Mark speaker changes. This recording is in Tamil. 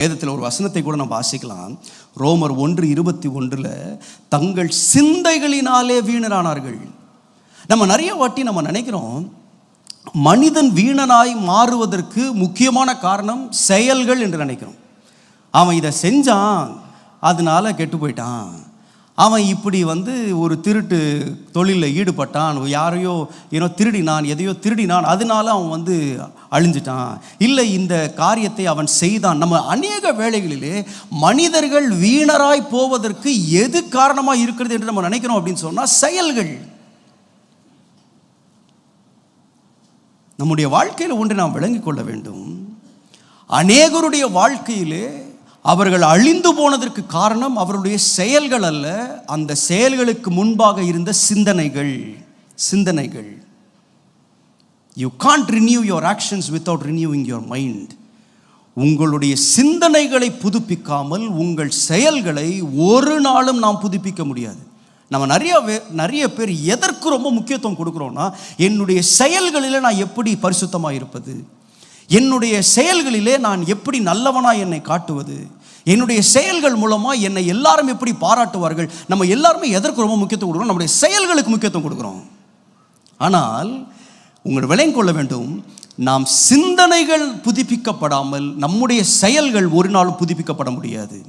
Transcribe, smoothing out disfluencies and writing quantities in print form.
Speaker 1: வேதத்தில் ஒரு வசனத்தை கூட நம்ம வாசிக்கலாம். ரோமர் 1:21 தங்கள் சிந்தைகளினாலே வீணரானார்கள். நம்ம நிறைய வாட்டி நம்ம நினைக்கிறோம், மனிதன் வீணனாய் மாறுவதற்கு முக்கியமான காரணம் செயல்கள் என்று நினைக்கிறோம். அவன் இதை செஞ்சான், அதனால கெட்டு போயிட்டான். அவன் இப்படி ஒரு திருட்டு தொழிலில் ஈடுபட்டான், யாரையோ திருடினான், எதையோ திருடினான், அதனால அவன் அழிஞ்சிட்டான். இல்லை, இந்த காரியத்தை அவன் செய்தான். நம்ம அநேக வேளைகளிலே மனிதர்கள் வீணராய் போவதற்கு எது காரணமாக இருக்கிறது என்று நம்ம நினைக்கிறோம் அப்படின்னு சொன்னால் செயல்கள். நம்முடைய வாழ்க்கையில் ஒன்றை நாம் விளங்கிக் கொள்ள வேண்டும். அநேகருடைய வாழ்க்கையிலே அவர்கள் அழிந்து போனதற்கு காரணம் அவருடைய செயல்கள் அல்ல, அந்த செயல்களுக்கு முன்பாக இருந்த சிந்தனைகள். You can't renew your actions without renewing your mind. உங்களுடைய சிந்தனைகளை புதுப்பிக்காமல் உங்கள் செயல்களை ஒரு நாளும் நாம் புதுப்பிக்க முடியாது. நம்ம நிறைய பேர் எதற்கு ரொம்ப முக்கியத்துவம் கொடுக்குறோம்னா, என்னுடைய செயல்களிலே நான் எப்படி பரிசுத்தமாக இருப்பது, என்னுடைய செயல்களிலே நான் எப்படி நல்லவனாக என்னை காட்டுவது, என்னுடைய செயல்கள் மூலமாக என்னை எல்லாரும் எப்படி பாராட்டுவார்கள். நம்ம எல்லாருமே எதற்கு ரொம்ப முக்கியத்துவம் கொடுக்குறோம்? நம்முடைய செயல்களுக்கு முக்கியத்துவம் கொடுக்குறோம். ஆனால் உங்கள் விளங்கிக் கொள்ள வேண்டும், நாம் சிந்தனைகள் புதுப்பிக்கப்படாமல் நம்முடைய செயல்கள் ஒரு நாளும் புதுப்பிக்கப்பட முடியாது.